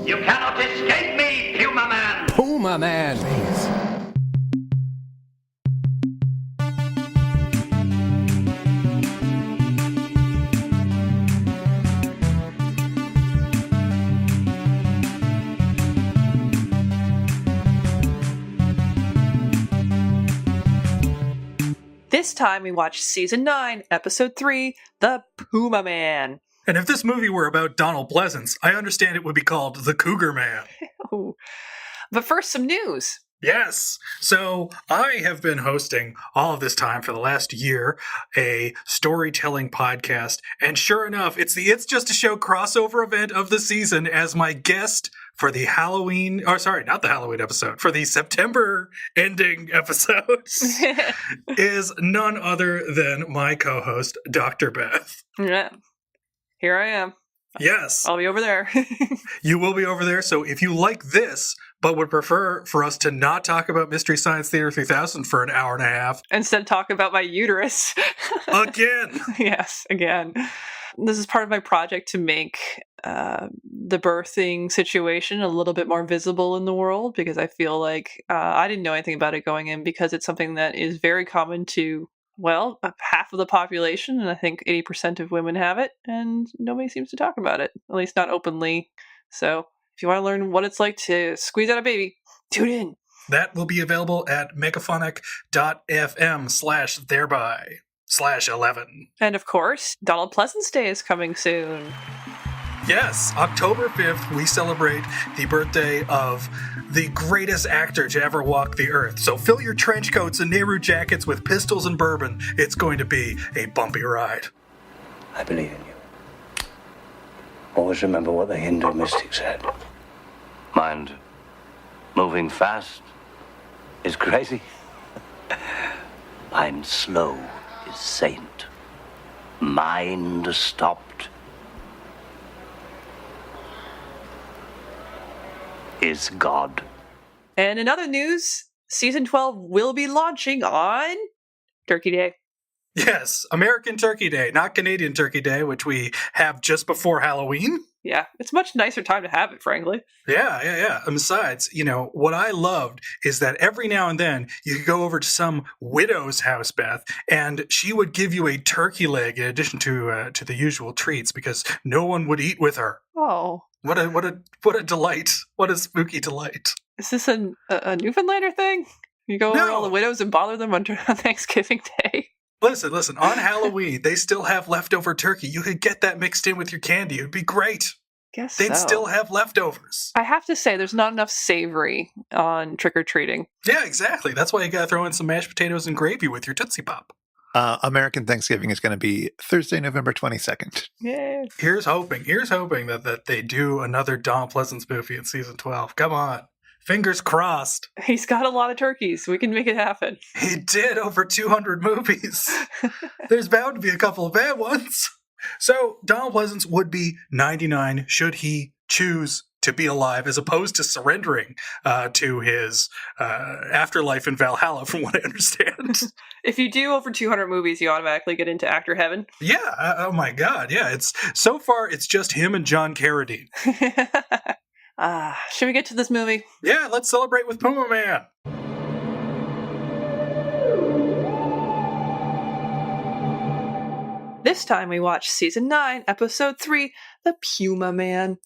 You cannot escape me, Pumaman! Pumaman! Please. This time we watched Season 9, Episode 3, The Pumaman. And if this movie were about Donald Pleasence, I understand it would be called The Cougar Man. Oh. But first, some news. Yes. So I have been hosting all of this time for the last year a storytelling podcast. And sure enough, it's the It's Just a Show crossover event of the season as my guest for the Halloween, or sorry, not the Halloween episode, for the September ending episodes is none other than my co-host, Dr. Beth. Yeah. Here I am. Yes. I'll be over there. You will be over there. So if you like this, but would prefer for us to not talk about Mystery Science Theater 3000 for an hour and a half. Instead, talk about my uterus. Again. Yes, again. This is part of my project to make the birthing situation a little bit more visible in the world, because I feel like I didn't know anything about it going in, because it's something that is very common to, well, half of the population, and I think 80% of women have it, and nobody seems to talk about it, at least not openly. So if you want to learn what it's like to squeeze out a baby, tune in. That will be available at megaphonic.fm/thereby/11. And of course, Donald Pleasence Day is coming soon. Yes, October 5th, we celebrate the birthday of the greatest actor to ever walk the earth. So fill your trench coats and Nehru jackets with pistols and bourbon. It's going to be a bumpy ride. I believe in you. Always remember what the Hindu mystic said. Mind moving fast is crazy. Mind slow is saint. Mind stopped is God. And in other news, Season 12 will be launching on Turkey Day. Yes, American Turkey Day, not Canadian Turkey Day, which we have just before Halloween. Yeah, it's a much nicer time to have it, frankly. Yeah. And besides, what I loved is that every now and then you could go over to some widow's house, Beth, and she would give you a turkey leg in addition to the usual treats, because no one would eat with her. Oh. What a delight. What a spooky delight. Is this a Newfoundlander thing? You go over all the widows and bother them on Thanksgiving Day? Listen, on Halloween, they still have leftover turkey. You could get that mixed in with your candy. It would be great. Guess They'd so. still have leftovers. I have to say, there's not enough savory on trick-or-treating. Yeah, exactly. That's why you gotta throw in some mashed potatoes and gravy with your Tootsie Pop. American Thanksgiving is going to be Thursday, November 22nd. Yeah. Here's hoping that they do another Donald Pleasence movie in season 12. Come on. Fingers crossed. He's got a lot of turkeys. We can make it happen. He did over 200 movies. There's bound to be a couple of bad ones. So Donald Pleasence would be 99 should he choose to be alive, as opposed to surrendering to his afterlife in Valhalla, from what I understand. If you do over 200 movies, you automatically get into actor heaven. Yeah. Oh my God. Yeah. It's so far it's just him and John Carradine. Should we get to this movie? Yeah. Let's celebrate with Pumaman. This time we watch Season 9, Episode 3, The Pumaman.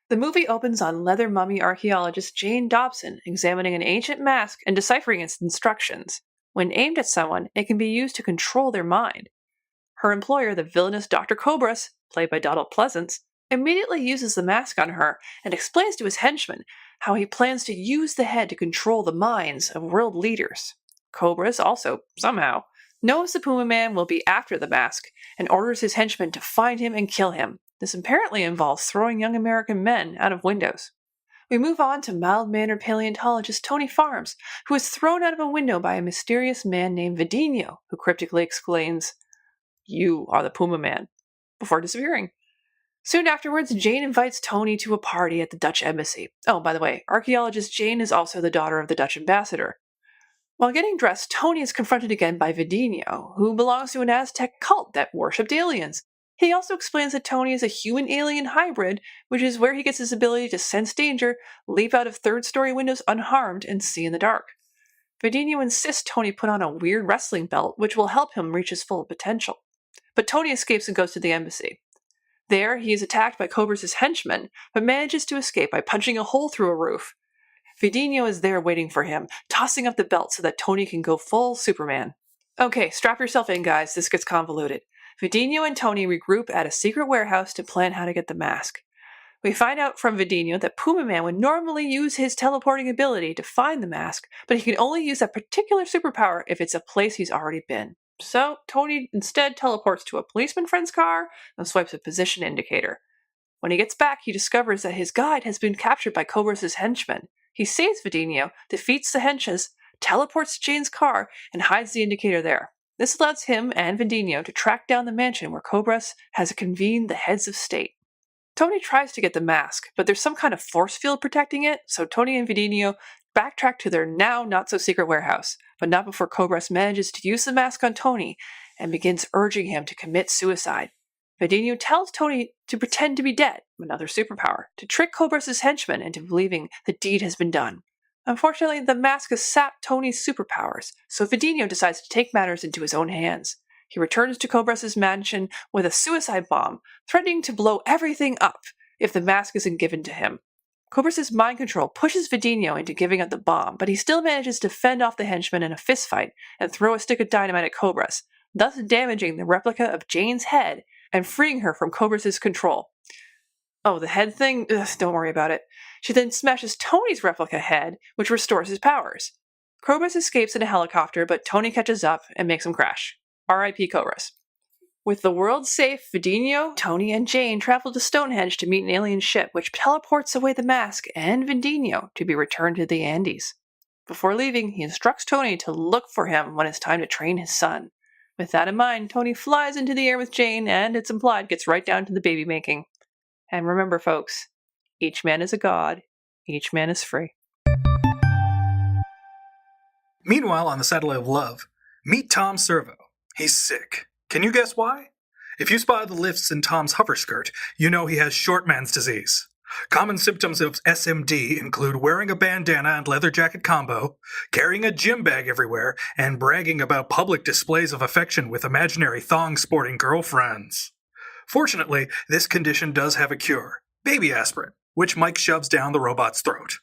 The movie opens on leather mummy archaeologist Jane Dobson examining an ancient mask and deciphering its instructions. When aimed at someone, it can be used to control their mind. Her employer, the villainous Dr. Cobras, played by Donald Pleasence, immediately uses the mask on her and explains to his henchmen how he plans to use the head to control the minds of world leaders. Cobras also, somehow, knows the Pumaman will be after the mask and orders his henchmen to find him and kill him. This apparently involves throwing young American men out of windows. We move on to mild-mannered paleontologist Tony Farms, who is thrown out of a window by a mysterious man named Vidinho, who cryptically exclaims, "You are the Pumaman," before disappearing. Soon afterwards, Jane invites Tony to a party at the Dutch embassy. Oh, by the way, archaeologist Jane is also the daughter of the Dutch ambassador. While getting dressed, Tony is confronted again by Vidinho, who belongs to an Aztec cult that worshipped aliens. He also explains that Tony is a human-alien hybrid, which is where he gets his ability to sense danger, leap out of third-story windows unharmed, and see in the dark. Vidinho insists Tony put on a weird wrestling belt, which will help him reach his full potential. But Tony escapes and goes to the embassy. There, he is attacked by Cobras' henchmen, but manages to escape by punching a hole through a roof. Vidinho is there waiting for him, tossing up the belt so that Tony can go full Superman. Okay, strap yourself in, guys, this gets convoluted. Vidinho and Tony regroup at a secret warehouse to plan how to get the mask. We find out from Vidinho that Pumaman would normally use his teleporting ability to find the mask, but he can only use that particular superpower if it's a place he's already been. So, Tony instead teleports to a policeman friend's car and swipes a position indicator. When he gets back, he discovers that his guide has been captured by Cobras' henchmen. He saves Vidinho, defeats the henches, teleports to Jane's car, and hides the indicator there. This allows him and Vidinho to track down the mansion where Cobras has convened the heads of state. Tony tries to get the mask, but there's some kind of force field protecting it, so Tony and Vidinho backtrack to their now not-so-secret warehouse, but not before Cobras manages to use the mask on Tony and begins urging him to commit suicide. Vidinho tells Tony to pretend to be dead, another superpower, to trick Cobras' henchmen into believing the deed has been done. Unfortunately, the mask has sapped Tony's superpowers, so Vidinho decides to take matters into his own hands. He returns to Cobras' mansion with a suicide bomb, threatening to blow everything up if the mask isn't given to him. Cobras' mind control pushes Vidinho into giving up the bomb, but he still manages to fend off the henchmen in a fistfight and throw a stick of dynamite at Cobras, thus damaging the replica of Jane's head and freeing her from Cobras' control. Oh, the head thing? Ugh, don't worry about it. She then smashes Tony's replica head, which restores his powers. Cobras escapes in a helicopter, but Tony catches up and makes him crash. R.I.P. Cobras. With the world safe, Vidinho, Tony, and Jane travel to Stonehenge to meet an alien ship, which teleports away the mask and Vidinho to be returned to the Andes. Before leaving, he instructs Tony to look for him when it's time to train his son. With that in mind, Tony flies into the air with Jane, and it's implied gets right down to the baby making. And remember, folks, each man is a god, each man is free. Meanwhile, on the satellite of love, meet Tom Servo. He's sick. Can you guess why? If you spot the lifts in Tom's hover skirt, you know he has short man's disease. Common symptoms of SMD include wearing a bandana and leather jacket combo, carrying a gym bag everywhere, and bragging about public displays of affection with imaginary thong-sporting girlfriends. Fortunately, this condition does have a cure, baby aspirin, which Mike shoves down the robot's throat.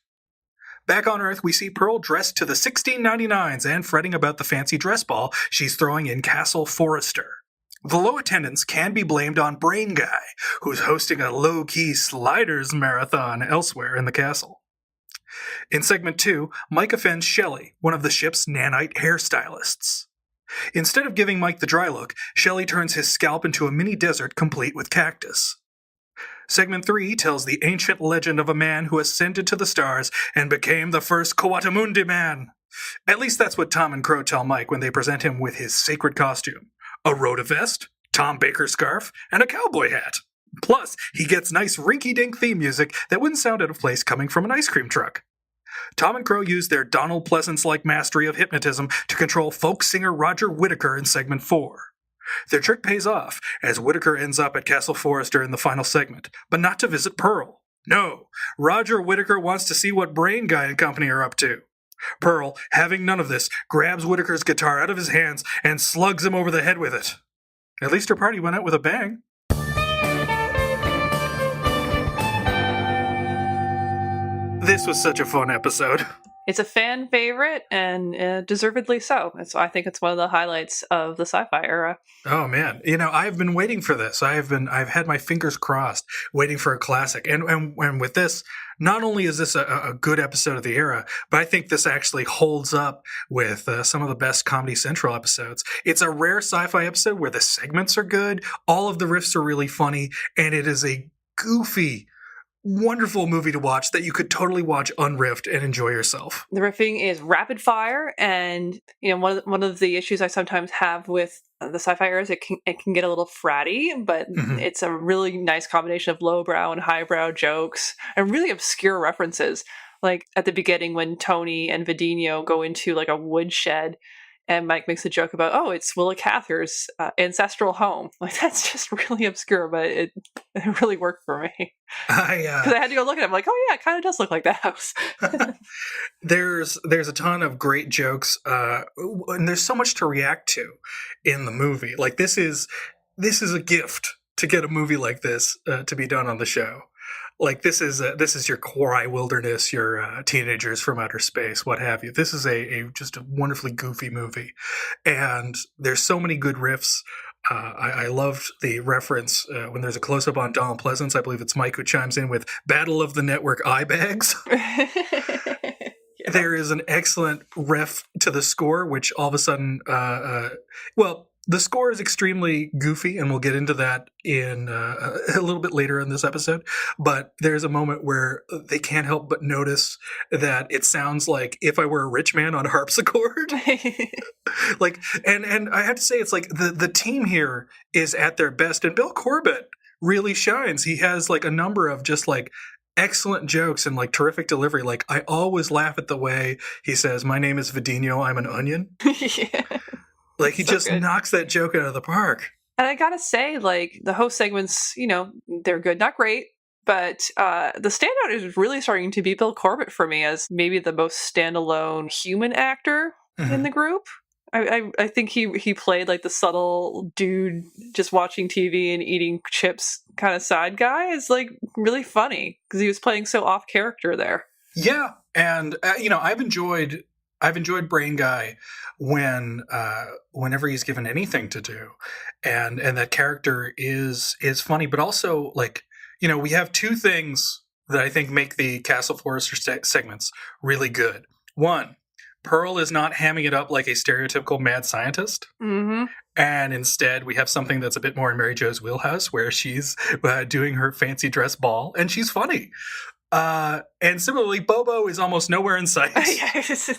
Back on Earth, we see Pearl dressed to the 1699s and fretting about the fancy dress ball she's throwing in Castle Forrester. The low attendance can be blamed on Brain Guy, who's hosting a low-key sliders marathon elsewhere in the castle. In segment 2, Mike offends Shelley, one of the ship's nanite hairstylists. Instead of giving Mike the dry look, Shelley turns his scalp into a mini desert complete with cactus. Segment 3 tells the ancient legend of a man who ascended to the stars and became the first Coatamundi man. At least that's what Tom and Crow tell Mike when they present him with his sacred costume. A Rhoda vest, Tom Baker scarf, and a cowboy hat. Plus, he gets nice rinky-dink theme music that wouldn't sound out of place coming from an ice cream truck. Tom and Crow use their Donald Pleasence-like mastery of hypnotism to control folk singer Roger Whittaker in segment 4. Their trick pays off, as Whittaker ends up at Castle Forrester in the final segment, but not to visit Pearl. No, Roger Whittaker wants to see what Brain Guy and company are up to. Pearl, having none of this, grabs Whittaker's guitar out of his hands and slugs him over the head with it. At least her party went out with a bang. This was such a fun episode. It's a fan favorite, and deservedly so. I think it's one of the highlights of the sci-fi era. Oh man, I've been waiting for this. I've had my fingers crossed, waiting for a classic. And with this, not only is this a good episode of the era, but I think this actually holds up with some of the best Comedy Central episodes. It's a rare sci-fi episode where the segments are good, all of the riffs are really funny, and it is a goofy, wonderful movie to watch that you could totally watch unriffed and enjoy yourself. The riffing is rapid fire, and one of the issues I sometimes have with the sci-fi era is it can get a little fratty, but it's a really nice combination of lowbrow and highbrow jokes and really obscure references. Like at the beginning when Tony and Vidinho go into like a woodshed And Mike makes a joke about, oh, it's Willa Cather's ancestral home. Like, that's just really obscure, but it really worked for me. Because I had to go look at it. I'm like, oh yeah, it kind of does look like that house. There's a ton of great jokes, and there's so much to react to in the movie. Like, this is a gift to get a movie like this to be done on the show. Like, this is your Kauai wilderness, your teenagers from outer space, what have you. This is just a wonderfully goofy movie, and there's so many good riffs. I loved the reference when there's a close-up on Donald Pleasence. I believe it's Mike who chimes in with "Battle of the Network Eye Bags." Yeah. There is an excellent riff to the score, which all of a sudden, the score is extremely goofy, and we'll get into that in a little bit later in this episode. But there's a moment where they can't help but notice that it sounds like If I Were a Rich Man on harpsichord. Like, and I have to say, it's like the team here is at their best, and Bill Corbett really shines. He has like a number of just like excellent jokes and like terrific delivery. Like, I always laugh at the way he says, "My name is Vidinho, I'm an onion." Yeah. Like, he just knocks that joke out of the park. And I gotta say, like, the host segments, they're good, not great, but the standout is really starting to be Bill Corbett for me as maybe the most standalone human actor in the group. I think he played like the subtle dude just watching TV and eating chips kind of side guy is like really funny because he was playing so off character there. Yeah, and I've enjoyed Brain Guy whenever he's given anything to do, and that character is funny, but also like we have two things that I think make the Castle Forrester segments really good. One, Pearl is not hamming it up like a stereotypical mad scientist. Mm-hmm. And instead, we have something that's a bit more in Mary Jo's wheelhouse, where she's doing her fancy dress ball, and she's funny. And similarly, Bobo is almost nowhere in sight. Yeah, it's the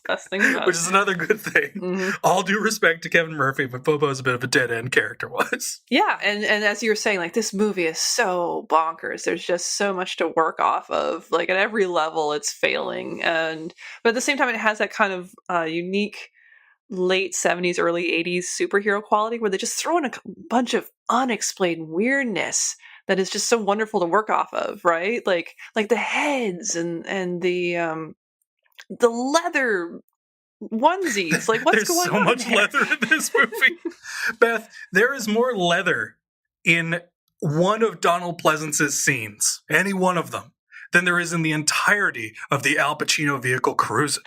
best thing about it. Which is another good thing. Mm-hmm. All due respect to Kevin Murphy, but Bobo's a bit of a dead end character-wise. Yeah, and as you were saying, like, this movie is so bonkers. There's just so much to work off of. Like, at every level, it's failing. But at the same time, it has that kind of unique late 70s, early 80s superhero quality where they just throw in a bunch of unexplained weirdness that is just so wonderful to work off of, right? Like the heads and the leather onesies. Like, what's going on? There's so much leather in this movie. Beth, there is more leather in one of Donald Pleasence's scenes, any one of them, than there is in the entirety of the Al Pacino vehicle Cruising.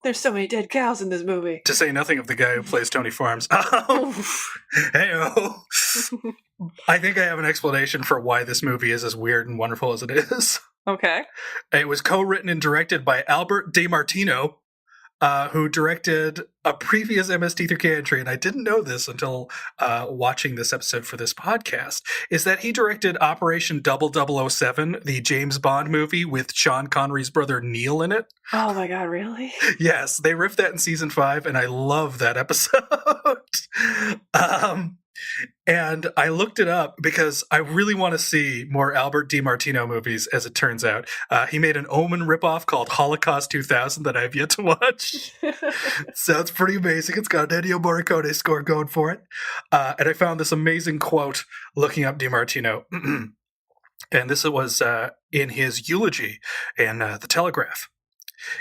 There's so many dead cows in this movie. To say nothing of the guy who plays Tony Farms. Hey-oh. I think I have an explanation for why this movie is as weird and wonderful as it is. Okay. It was co-written and directed by Albert DeMartino, who directed a previous MST3K entry, and I didn't know this until watching this episode for this podcast, is that he directed Operation 0007, the James Bond movie with Sean Connery's brother Neil in it. Oh my god, really? Yes, they riffed that in season 5, and I love that episode. And I looked it up because I really want to see more Albert DeMartino movies, as it turns out. He made an Omen ripoff called Holocaust 2000 that I have yet to watch. Sounds pretty amazing. It's got an Ennio Morricone score going for it. And I found this amazing quote looking up DeMartino. And this was in his eulogy in The Telegraph.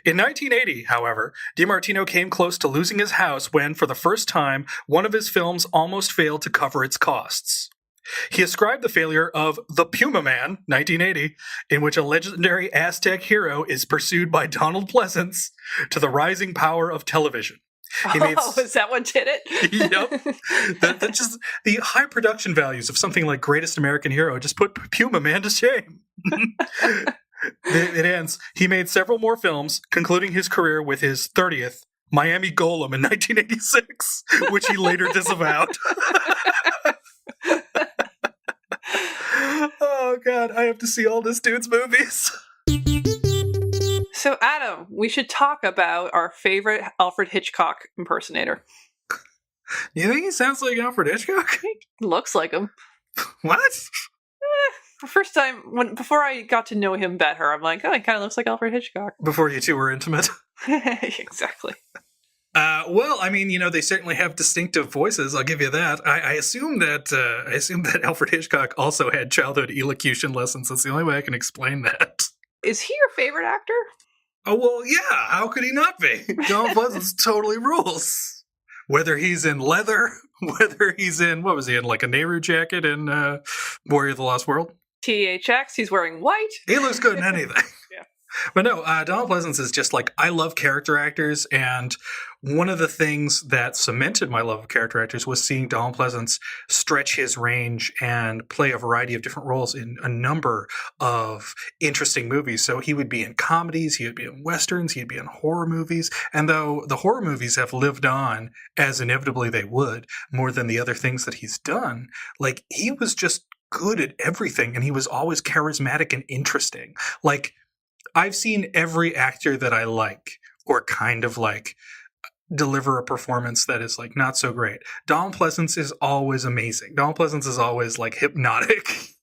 In 1980, however, DeMartino came close to losing his house when, for the first time, one of his films almost failed to cover its costs. He ascribed the failure of The Pumaman, 1980, in which a legendary Aztec hero is pursued by Donald Pleasence, to the rising power of television. Is that what did it? Yep. Just the high production values of something like Greatest American Hero just put Pumaman to shame. It ends. He made several more films, concluding his career with his 30th, Miami Golem in 1986, which he later disavowed. Oh, God. I have to see all this dude's movies. So, Adam, we should talk about our favorite Alfred Hitchcock impersonator. You think he sounds like Alfred Hitchcock? He looks like him. What? The first time, before I got to know him better, I'm like, oh, he kind of looks like Alfred Hitchcock. Before you two were intimate? Exactly. Well, I mean, they certainly have distinctive voices. I'll give you that. I assume that Alfred Hitchcock also had childhood elocution lessons. That's the only way I can explain that. Is he your favorite actor? Oh, well, yeah. How could he not be? Donald Pleasence totally rules. Whether he's in leather, whether he's in, what was he in, like a Nehru jacket in Warrior of the Lost World? THX, he's wearing white. He looks good in anything. Yeah. But no, Donald Pleasence is just like, I love character actors, and one of the things that cemented my love of character actors was seeing Donald Pleasence stretch his range and play a variety of different roles in a number of interesting movies. So he would be in comedies, he would be in westerns, he'd be in horror movies, and though the horror movies have lived on, as inevitably they would, more than the other things that he's done, like, he was just good at everything, and he was always charismatic and interesting. Like, I've seen every actor that I like, or kind of like, deliver a performance that is like not so great. Donald Pleasence is always amazing. Donald Pleasence is always like hypnotic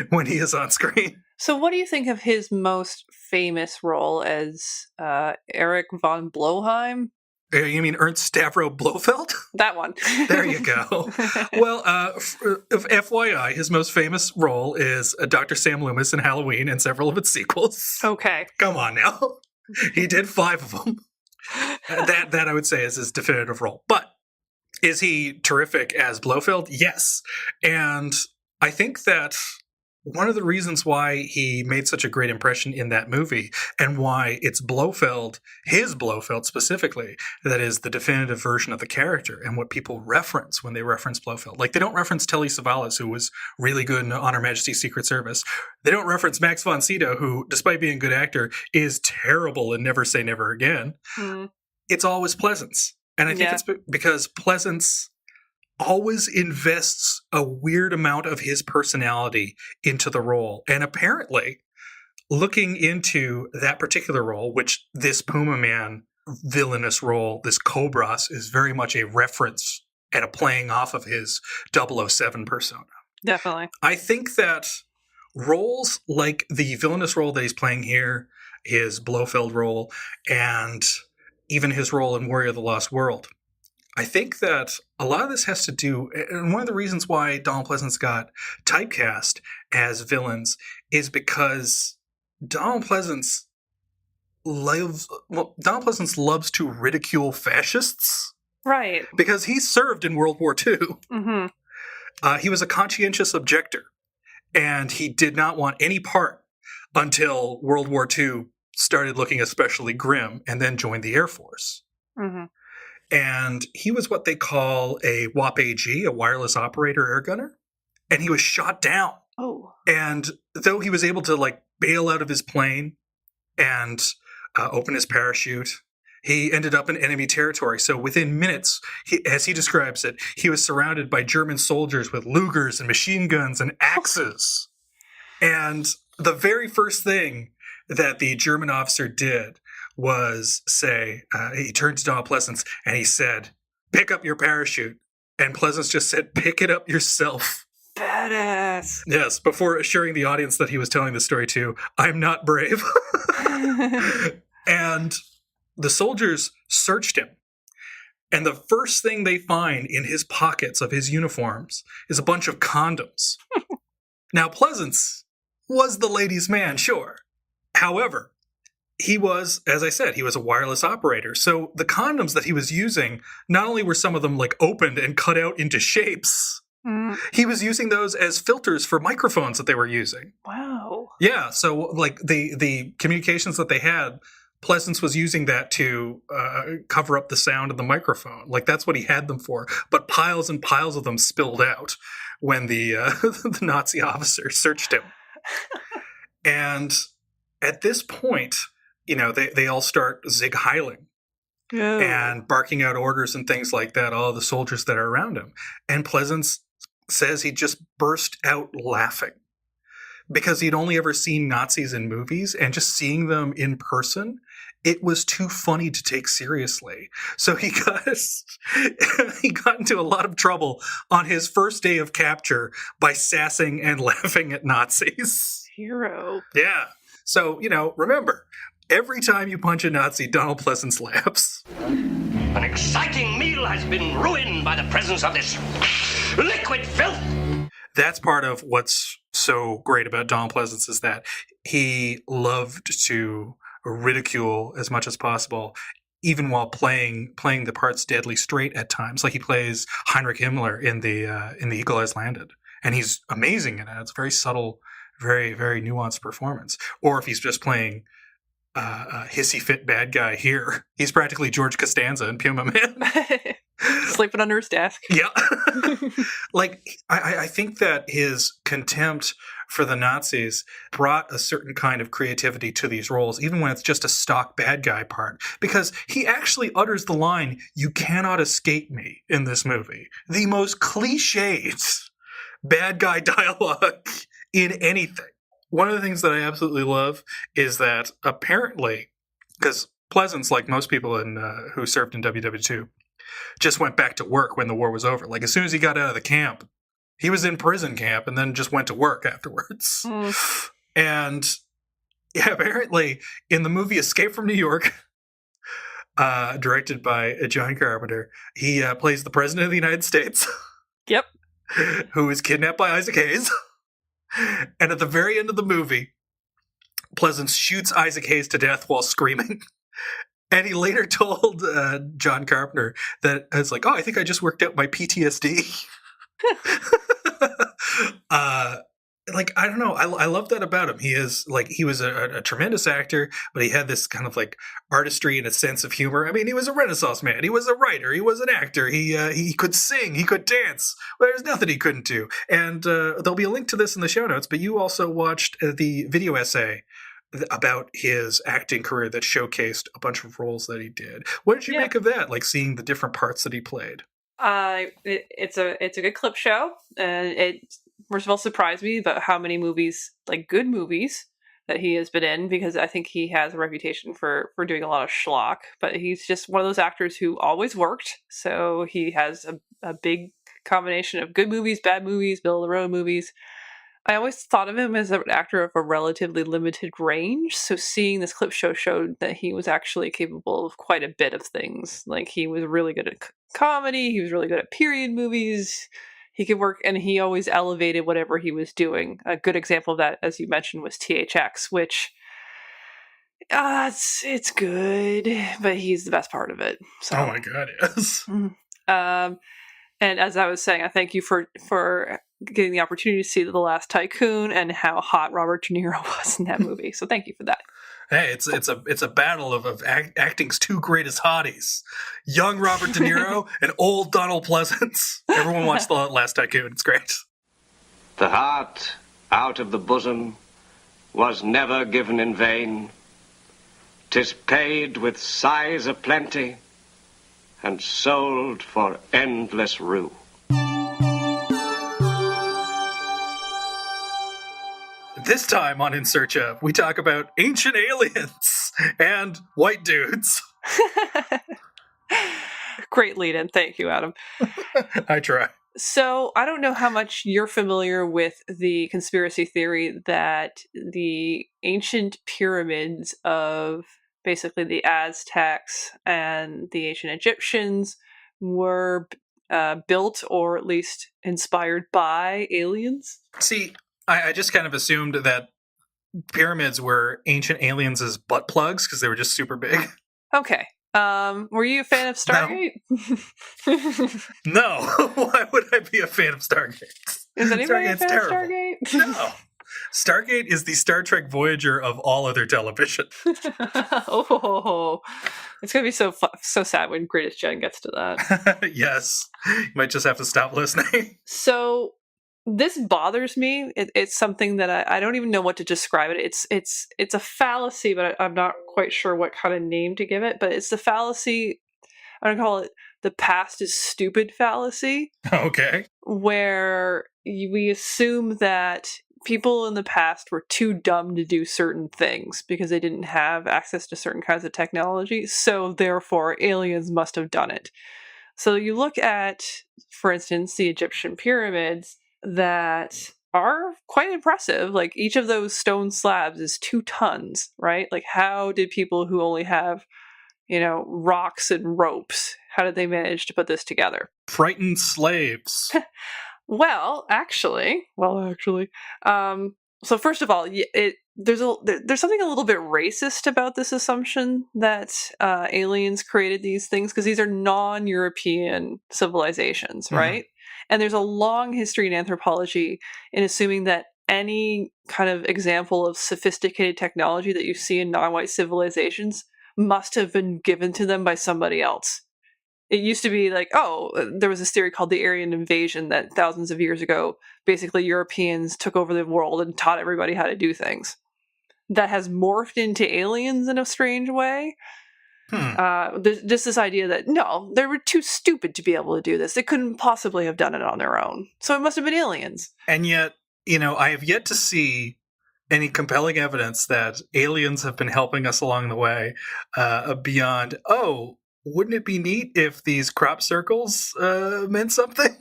when he is on screen. So what do you think of his most famous role as Erich von Bloheim? You mean Ernst Stavro Blofeld? That one. There you go. Well, FYI, his most famous role is Dr. Sam Loomis in Halloween and several of its sequels. Okay. Come on now. He did 5 of them. That I would say is his definitive role. But is he terrific as Blofeld? Yes. And I think that one of the reasons why he made such a great impression in that movie, and why it's Blofeld, his Blofeld specifically, that is the definitive version of the character and what people reference when they reference Blofeld. Like, they don't reference Telly Savalas, who was really good in On Her Majesty's Secret Service. They don't reference Max von Sydow, who, despite being a good actor, is terrible in Never Say Never Again. Mm. It's always Pleasence. And I think it's because Pleasence always invests a weird amount of his personality into the role. And apparently, looking into that particular role, which this Pumaman villainous role, this Cobras, is very much a reference and a playing off of his 007 persona. Definitely. I think that roles like the villainous role that he's playing here, his Blofeld role, and even his role in Warrior of the Lost World, I think that a lot of this has to do, and one of the reasons why Donald Pleasence got typecast as villains is because Donald Pleasence loves to ridicule fascists. Right. Because he served in World War II. Mm-hmm. He was a conscientious objector, and he did not want any part until World War II started looking especially grim, and then joined the Air Force. Mm-hmm. And he was what they call a WAP-AG, a wireless operator air gunner. And he was shot down. Oh. And though he was able to like bail out of his plane and open his parachute, he ended up in enemy territory. So within minutes, as he describes it, he was surrounded by German soldiers with Lugers and machine guns and axes. And the very first thing that the German officer did was say, he turned to Donald Pleasence and he said, "Pick up your parachute." And Pleasence just said, "Pick it up yourself." Badass. Yes, before assuring the audience that he was telling the story to, "I'm not brave." And the soldiers searched him. And the first thing they find in his pockets of his uniforms is a bunch of condoms. Now, Pleasence was the ladies' man, sure. However, he was, as I said, he was a wireless operator. So the condoms that he was using, not only were some of them like opened and cut out into shapes, he was using those as filters for microphones that they were using. Wow. Yeah. So like the communications that they had, Pleasence was using that to cover up the sound of the microphone. Like that's what he had them for. But piles and piles of them spilled out when the the Nazi officer searched him. And at this point, you know, they all start zig heiling and barking out orders and things like that, all the soldiers that are around him. And Pleasence says he just burst out laughing because he'd only ever seen Nazis in movies, and just seeing them in person, it was too funny to take seriously. So he got into a lot of trouble on his first day of capture by sassing and laughing at Nazis. Hero. Yeah. So, you know, remember, every time you punch a Nazi, Donald Pleasence laughs. An exciting meal has been ruined by the presence of this liquid filth. That's part of what's so great about Donald Pleasence is that he loved to ridicule as much as possible, even while playing the parts deadly straight at times. Like he plays Heinrich Himmler in the Eagle Eyes Landed, and he's amazing in it. It's a very subtle, very, very nuanced performance. Or if he's just playing a hissy fit bad guy here, he's practically George Costanza in Pumaman. Sleeping under his desk. Yeah. Like, I think that his contempt for the Nazis brought a certain kind of creativity to these roles, even when it's just a stock bad guy part. Because he actually utters the line, "You cannot escape me," in this movie. The most cliched bad guy dialogue in anything. One of the things that I absolutely love is that apparently, because Pleasence, like most people who served in WW2, just went back to work when the war was over. Like, as soon as he got out of the camp, he was in prison camp and then just went to work afterwards. And yeah, apparently in the movie Escape from New York, directed by John Carpenter, he plays the President of the United States. Yep. Who is kidnapped by Isaac Hayes. And at the very end of the movie, Pleasence shoots Isaac Hayes to death while screaming. And he later told John Carpenter that it's like, "Oh, I think I just worked out my PTSD." Like, I don't know. I love that about him. He was a tremendous actor, but he had this kind of like artistry and a sense of humor. I mean, he was a Renaissance man. He was a writer. He was an actor. He could sing. He could dance. Well, there's nothing he couldn't do. And there'll be a link to this in the show notes, but you also watched the video essay about his acting career that showcased a bunch of roles that he did. What did you make of that? Like seeing the different parts that he played? It's a good clip show, and it first of all surprised me about how many movies, like good movies, that he has been in, because I think he has a reputation for doing a lot of schlock, but he's just one of those actors who always worked. So he has a big combination of good movies, bad movies, middle of the road movies. I always thought of him as an actor of a relatively limited range, so seeing this clip show showed that he was actually capable of quite a bit of things. Like, he was really good at comedy, he was really good at period movies, he could work, and he always elevated whatever he was doing. A good example of that, as you mentioned, was THX, which, it's good, but he's the best part of it. So. Oh my god, yes. And as I was saying, I thank you for getting the opportunity to see The Last Tycoon and how hot Robert De Niro was in that movie. So thank you for that. Hey, it's a battle of acting's two greatest hotties: young Robert De Niro and old Donald Pleasence. Everyone watch The Last Tycoon; it's great. The heart out of the bosom was never given in vain. 'Tis paid with sighs aplenty and sold for endless rue. This time on In Search Of, we talk about ancient aliens and white dudes. Great lead-in. Thank you, Adam. I try. So, I don't know how much you're familiar with the conspiracy theory that the ancient pyramids of basically the Aztecs and the ancient Egyptians were built, or at least inspired by, aliens? See, I just kind of assumed that pyramids were ancient aliens' butt plugs because they were just super big. Okay. Were you a fan of Stargate? No. Why would I be a fan of Stargate? Is anybody Stargate's a fan terrible. of Stargate? No. Stargate is the Star Trek Voyager of all other television. Oh, it's going to be so sad when Greatest Gen gets to that. Yes. You might just have to stop listening. So, this bothers me. It's something that I don't even know what to describe it. It's a fallacy, but I'm not quite sure what kind of name to give it. But it's the fallacy. I'm gonna call it the past is stupid fallacy. Okay. Where we assume that people in the past were too dumb to do certain things because they didn't have access to certain kinds of technology. So therefore, aliens must have done it. So you look at, for instance, the Egyptian pyramids that are quite impressive. Like, each of those stone slabs is 2 tons, right? Like, how did people who only have, rocks and ropes, How did they manage to put this together? Frightened slaves. Well, actually, so first of all, there's something a little bit racist about this assumption that aliens created these things, because these are non-European civilizations, right? And there's a long history in anthropology in assuming that any kind of example of sophisticated technology that you see in non-white civilizations must have been given to them by somebody else. It used to be like, there was this theory called the Aryan invasion that thousands of years ago, basically Europeans took over the world and taught everybody how to do things. That has morphed into aliens in a strange way. There's just this idea that, no, they were too stupid to be able to do this. They couldn't possibly have done it on their own. So it must have been aliens. And yet, I have yet to see any compelling evidence that aliens have been helping us along the way beyond, wouldn't it be neat if these crop circles meant something?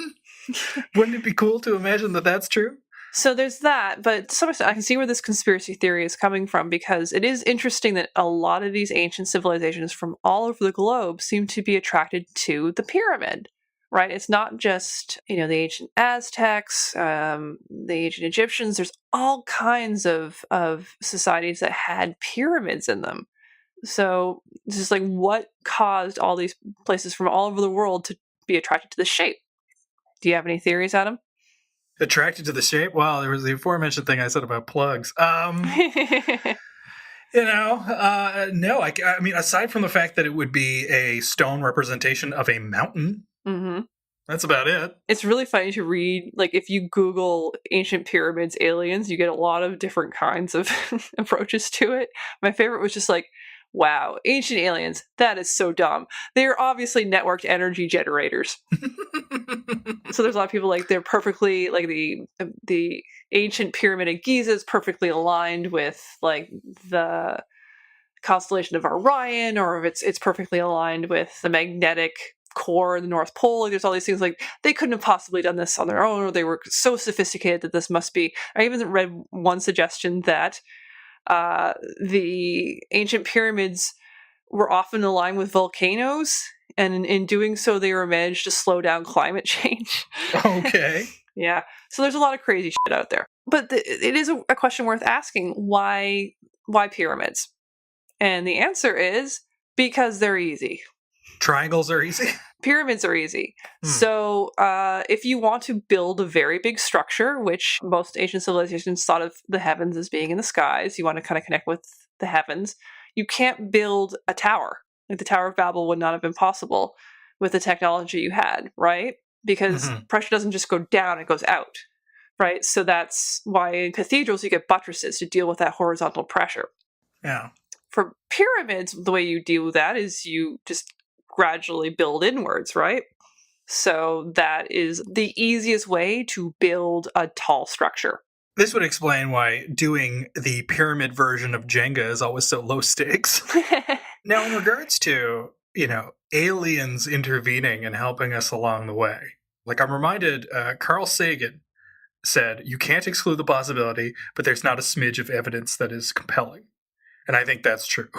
Wouldn't it be cool to imagine that that's true? So there's that, but to some extent I can see where this conspiracy theory is coming from, because it is interesting that a lot of these ancient civilizations from all over the globe seem to be attracted to the pyramid, right? It's not just, the ancient Aztecs, the ancient Egyptians. There's all kinds of societies that had pyramids in them. So it's just like, what caused all these places from all over the world to be attracted to the shape? Do you have any theories, Adam? Attracted to the shape? Well, there was the aforementioned thing I said about plugs. No. I mean, aside from the fact that it would be a stone representation of a mountain, that's about it. It's really funny to read. Like, if you Google ancient pyramids aliens, you get a lot of different kinds of approaches to it. My favorite was just like, wow, ancient aliens, that is so dumb. They're obviously networked energy generators. So there's a lot of people like, they're perfectly, like, the ancient pyramid of Giza is perfectly aligned with, like, the constellation of Orion, or if it's perfectly aligned with the magnetic core in the North Pole. Like, there's all these things like, they couldn't have possibly done this on their own, or they were so sophisticated that this must be. I even read one suggestion that the ancient pyramids were often aligned with volcanoes, and in doing so, they were managed to slow down climate change. Okay. Yeah. So there's a lot of crazy shit out there. But it is a question worth asking. Why pyramids? And the answer is because they're easy. Triangles are easy? Pyramids are easy. So if you want to build a very big structure, which most ancient civilizations thought of the heavens as being in the skies, you want to kind of connect with the heavens, you can't build a tower. Like, the Tower of Babel would not have been possible with the technology you had, right? Because pressure doesn't just go down, it goes out, right? So that's why in cathedrals you get buttresses to deal with that horizontal pressure. Yeah. For pyramids, the way you deal with that is you just gradually build inwards, right? So that is the easiest way to build a tall structure. This would explain why doing the pyramid version of Jenga is always so low stakes. Now, in regards to, aliens intervening and helping us along the way, like, I'm reminded, Carl Sagan said, you can't exclude the possibility, but there's not a smidge of evidence that is compelling. And I think that's true.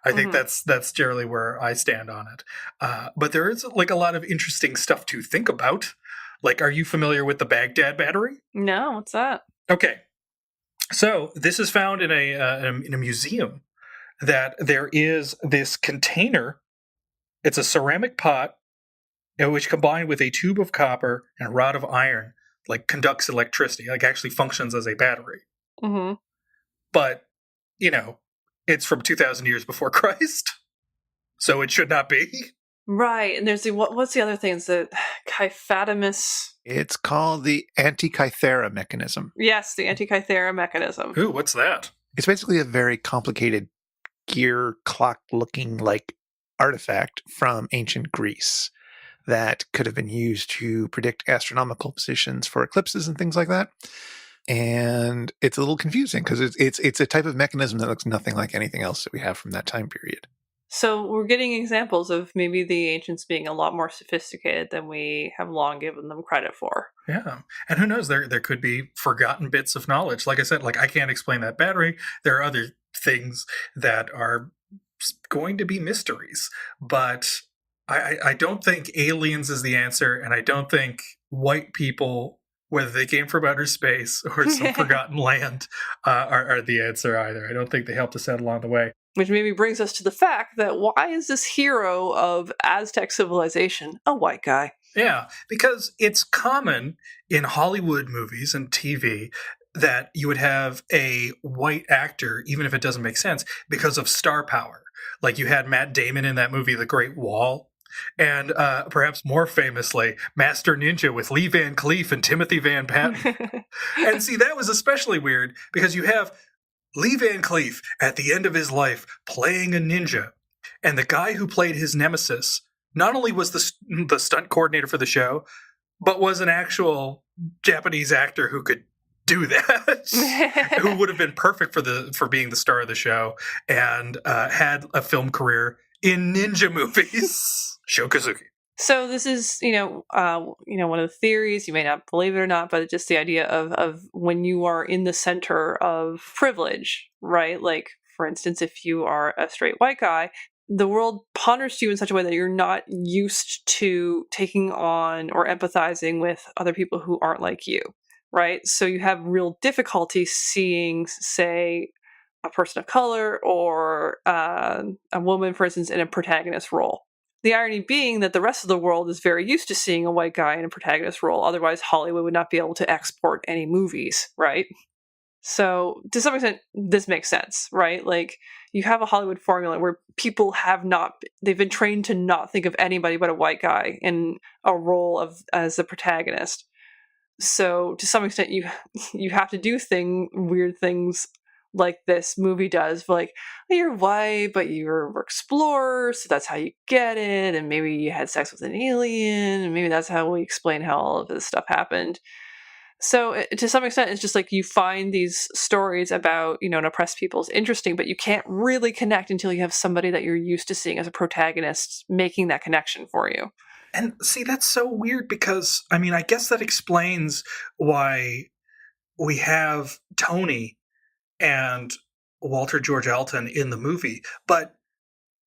I think that's generally where I stand on it. But there is, like, a lot of interesting stuff to think about. Like, are you familiar with the Baghdad Battery? No, what's that? Okay. So this is found in a museum, that there is this container. It's a ceramic pot, which combined with a tube of copper and a rod of iron, like, conducts electricity, like, actually functions as a battery. But, it's from 2,000 years before Christ, so it should not be. Right, and there's what's the other thing? It's the Kyphatomous. It's called the Antikythera mechanism. Yes, the Antikythera mechanism. Ooh, what's that? It's basically a very complicated gear clock-looking like artifact from ancient Greece that could have been used to predict astronomical positions for eclipses and things like that. And it's a little confusing because it's a type of mechanism that looks nothing like anything else that we have from that time period. So we're getting examples of maybe the ancients being a lot more sophisticated than we have long given them credit for. Yeah. And who knows, there could be forgotten bits of knowledge. Like I said, like, I can't explain that battery. There are other things that are going to be mysteries. But I don't think aliens is the answer, and I don't think white people, whether they came from outer space or some forgotten land, are the answer either. I don't think they helped us out along the way. Which maybe brings us to the fact that why is this hero of Aztec civilization a white guy? Yeah, because it's common in Hollywood movies and TV that you would have a white actor, even if it doesn't make sense, because of star power. Like you had Matt Damon in that movie, The Great Wall. And perhaps more famously, Master Ninja with Lee Van Cleef and Timothy Van Patten. And see, that was especially weird because you have Lee Van Cleef at the end of his life playing a ninja. And the guy who played his nemesis not only was the stunt coordinator for the show, but was an actual Japanese actor who could do that, who would have been perfect for being the star of the show and had a film career in ninja movies. Shokazuki. So this is, one of the theories, you may not believe it or not, but just the idea of when you are in the center of privilege, right? Like, for instance, if you are a straight white guy, the world ponders to you in such a way that you're not used to taking on or empathizing with other people who aren't like you, right? So you have real difficulty seeing, say, a person of color or a woman, for instance, in a protagonist role. The irony being that the rest of the world is very used to seeing a white guy in a protagonist role. Otherwise, Hollywood would not be able to export any movies, right? So, to some extent, this makes sense, right? Like, you have a Hollywood formula where people they've been trained to not think of anybody but a white guy in a role as the protagonist. So, to some extent, you have to do weird things like this movie does, like, you're white, but you're an explorer, so that's how you get it, and maybe you had sex with an alien, and maybe that's how we explain how all of this stuff happened. So to some extent, it's just like you find these stories about, an oppressed people's interesting, but you can't really connect until you have somebody that you're used to seeing as a protagonist making that connection for you. And see, that's so weird because, I guess that explains why we have Tony and Walter George Elton in the movie, but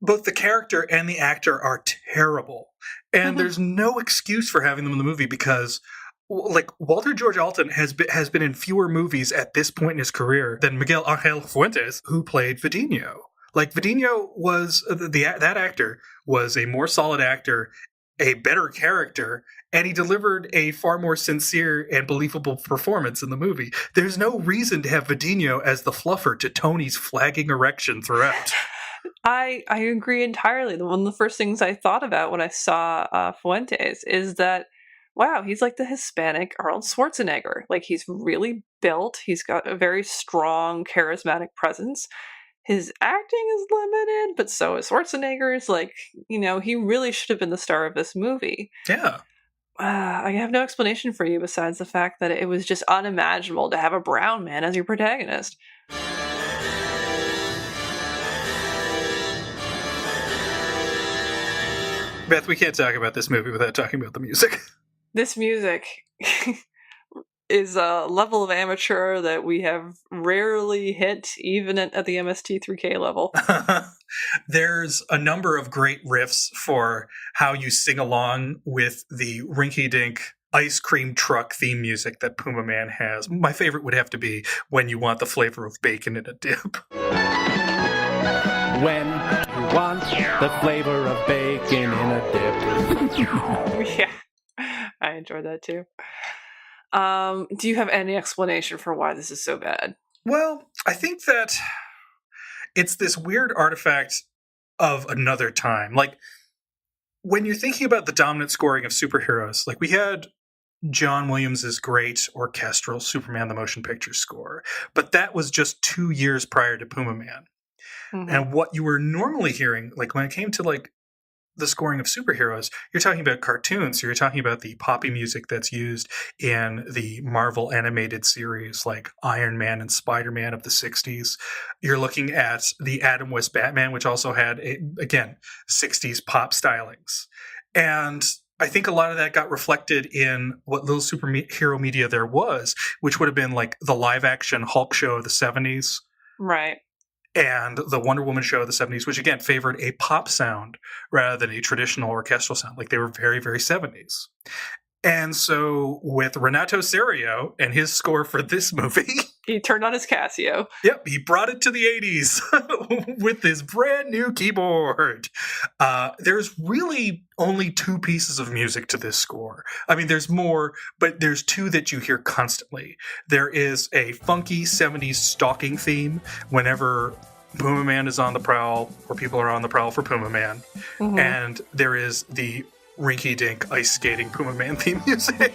both the character and the actor are terrible. And there's no excuse for having them in the movie because, like, Walter George Elton has been in fewer movies at this point in his career than Miguel Angel Fuentes, who played Vidinho. Like, Vidinho was, that actor was a more solid actor, a better character, and he delivered a far more sincere and believable performance in the movie. There's no reason to have Vidinho as the fluffer to Tony's flagging erection throughout. I agree entirely. One of the first things I thought about when I saw Fuentes is that, wow, he's like the Hispanic Arnold Schwarzenegger. Like, he's really built. He's got a very strong, charismatic presence. His acting is limited, but so is Schwarzenegger's. Like, he really should have been the star of this movie. Yeah. I have no explanation for you besides the fact that it was just unimaginable to have a brown man as your protagonist. Beth, we can't talk about this movie without talking about the music. This music is a level of amateur that we have rarely hit, even at the MST3K level. There's a number of great riffs for how you sing along with the rinky-dink ice cream truck theme music that Pumaman has. My favorite would have to be When You Want the Flavor of Bacon in a Dip. When you want the flavor of bacon in a dip. Yeah, I enjoyed that too. Do you have any explanation for why this is so bad? Well, I think that it's this weird artifact of another time. Like, when you're thinking about the dominant scoring of superheroes, like, we had John Williams' great orchestral Superman the Motion Picture score, but that was just 2 years prior to Pumaman. Mm-hmm. And what you were normally hearing, like, when it came to, like, the scoring of superheroes, you're talking about cartoons, so you're talking about the poppy music that's used in the Marvel animated series like Iron Man and Spider-Man of the 60s. You're looking at the Adam West Batman, which also had, again, 60s pop stylings. And I think a lot of that got reflected in what little superhero media there was, which would have been like the live-action Hulk show of the 70s. Right. and the Wonder Woman show of the 70s, which again favored a pop sound rather than a traditional orchestral sound. Like they were very, very 70s. And so with Renato Serio and his score for this movie, He turned on his Casio. yep, he brought it to the 80s with this brand new keyboard. There's really only 2 pieces of music to this score. I mean, there's more, but there's 2 that you hear constantly. There is a funky 70s stalking theme whenever Pumaman is on the prowl, or people are on the prowl for Pumaman. Mhm. And there is the rinky-dink ice skating Pumaman theme music.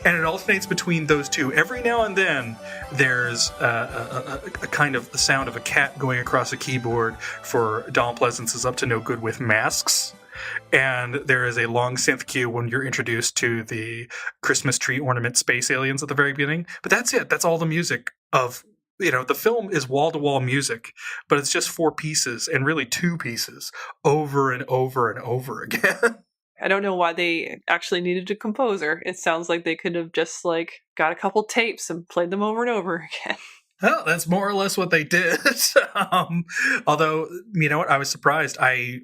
And it alternates between those 2. Every now and then, there's a kind of the sound of a cat going across a keyboard for Donald Pleasence is up to no good with masks. And there is a long synth cue when you're introduced to the Christmas tree ornament space aliens at the very beginning. But that's it. That's all the music of, the film is wall-to-wall music, but it's just 4 pieces, and really 2 pieces, over and over and over again. I don't know why they actually needed a composer. It sounds like they could have just got a couple tapes and played them over and over again. Well, that's more or less what they did. Although, you know what? I was surprised. I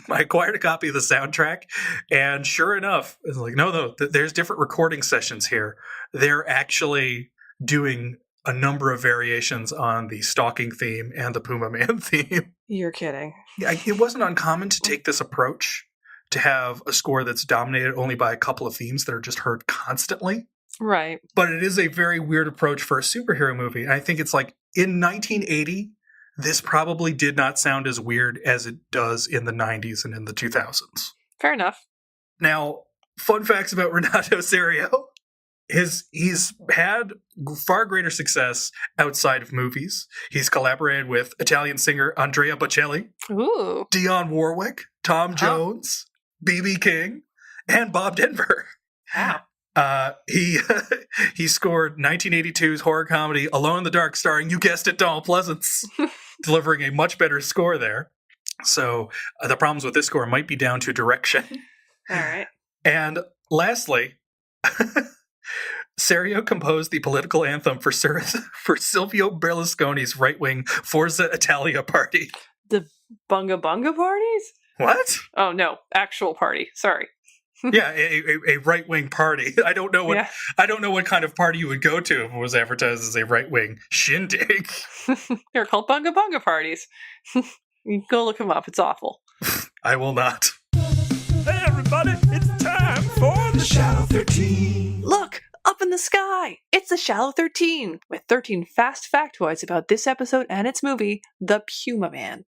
acquired a copy of the soundtrack, and sure enough, it's like, no, there's different recording sessions here. They're actually doing a number of variations on the stalking theme and the Pumaman theme. You're kidding. It wasn't uncommon to take this approach, to have a score that's dominated only by a couple of themes that are just heard constantly. Right. But it is a very weird approach for a superhero movie. And I think it's like, in 1980, this probably did not sound as weird as it does in the 90s and in the 2000s. Fair enough. Now, fun facts about Renato Serio. He's had far greater success outside of movies. He's collaborated with Italian singer Andrea Bocelli, Ooh. Dionne Warwick, Tom Jones, B.B. King, and Bob Denver. Wow. He scored 1982's horror comedy Alone in the Dark, starring, you guessed it, Donald Pleasence, delivering a much better score there. So the problems with this score might be down to direction. All right. And lastly, Serio composed the political anthem for Silvio Berlusconi's right-wing Forza Italia party. The Bunga Bunga parties? What? Oh, no. Actual party. Sorry. Yeah, a right-wing party. I don't know what kind of party you would go to if it was advertised as a right-wing shindig. They're called Bunga Bunga parties. You can go look them up. It's awful. I will not. Hey everybody, it's time for the Shadow 13. Look! Up in the sky! It's the Shallow 13, with 13 fast factoids about this episode and its movie, The Pumaman.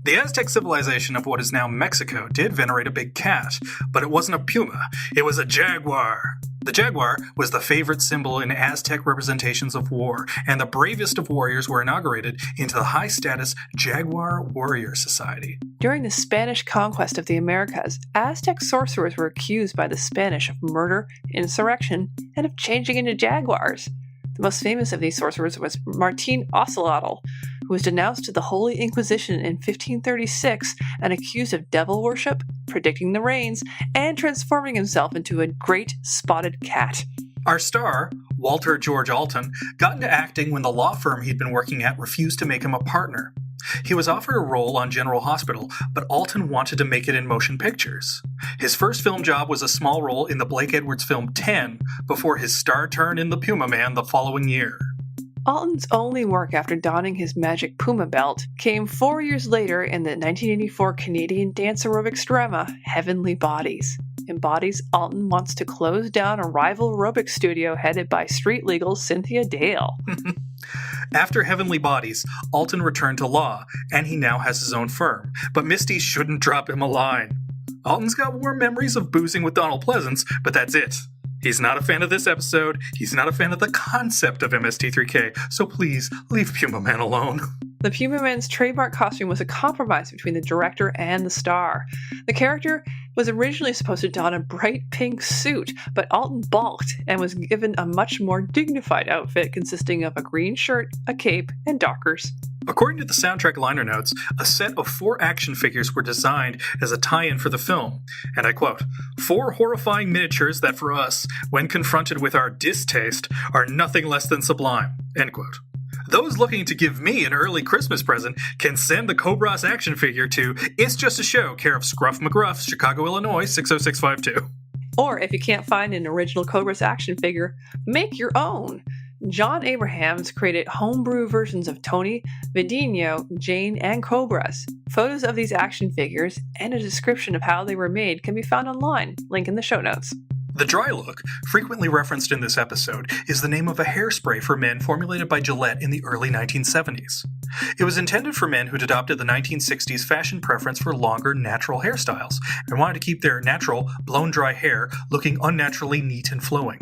The Aztec civilization of what is now Mexico did venerate a big cat, but it wasn't a puma, it was a jaguar. The jaguar was the favorite symbol in Aztec representations of war, and the bravest of warriors were inaugurated into the high-status Jaguar Warrior Society. During the Spanish conquest of the Americas, Aztec sorcerers were accused by the Spanish of murder, insurrection, and of changing into jaguars. The most famous of these sorcerers was Martin Ocelotl, who was denounced to the Holy Inquisition in 1536 and accused of devil worship, predicting the rains, and transforming himself into a great spotted cat. Our star, Walter George Alton, got into acting when the law firm he'd been working at refused to make him a partner. He was offered a role on General Hospital, but Alton wanted to make it in motion pictures. His first film job was a small role in the Blake Edwards film 10, before his star turn in The Pumaman the following year. Alton's only work after donning his magic puma belt came 4 years later in the 1984 Canadian dance aerobics drama Heavenly Bodies. In Bodies, Alton wants to close down a rival aerobics studio headed by street legal Cynthia Dale. After Heavenly Bodies, Alton returned to law, and he now has his own firm, but Misty shouldn't drop him a line. Alton's got warm memories of boozing with Donald Pleasence, but that's it. He's not a fan of this episode, he's not a fan of the concept of MST3K, so please leave Pumaman alone. The Pumaman's trademark costume was a compromise between the director and the star. The character was originally supposed to don a bright pink suit, but Alton balked and was given a much more dignified outfit consisting of a green shirt, a cape, and dockers. According to the soundtrack liner notes, a set of 4 action figures were designed as a tie-in for the film, and I quote, 4 horrifying miniatures that for us, when confronted with our distaste, are nothing less than sublime, end quote. Those looking to give me an early Christmas present can send the Cobras action figure to It's Just a Show, care of Scruff McGruff, Chicago, Illinois, 60652. Or if you can't find an original Cobras action figure, make your own. John Abrahams created homebrew versions of Tony, Vidinho, Jane, and Cobras. Photos of these action figures and a description of how they were made can be found online. Link in the show notes. The dry look, frequently referenced in this episode, is the name of a hairspray for men formulated by Gillette in the early 1970s. It was intended for men who'd adopted the 1960s fashion preference for longer, natural hairstyles, and wanted to keep their natural, blown-dry hair looking unnaturally neat and flowing.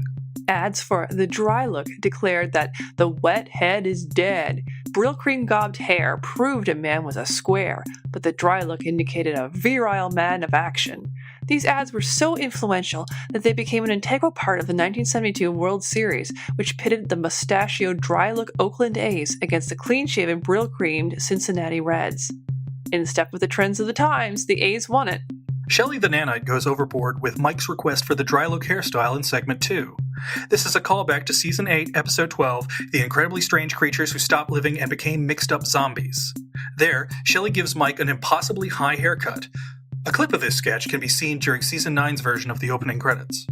Ads for the dry look declared that the wet head is dead. Brill cream gobbed hair proved a man was a square, but the dry look indicated a virile man of action. These ads were so influential that they became an integral part of the 1972 World Series, which pitted the mustachioed dry look Oakland A's against the clean-shaven brill creamed Cincinnati Reds. In step with the trends of the times, the A's won it. Shelley the Nanite goes overboard with Mike's request for the dry look hairstyle in segment 2. This is a callback to Season 8, Episode 12, The Incredibly Strange Creatures Who Stopped Living and Became Mixed Up Zombies. There, Shelley gives Mike an impossibly high haircut. A clip of this sketch can be seen during Season 9's version of the opening credits.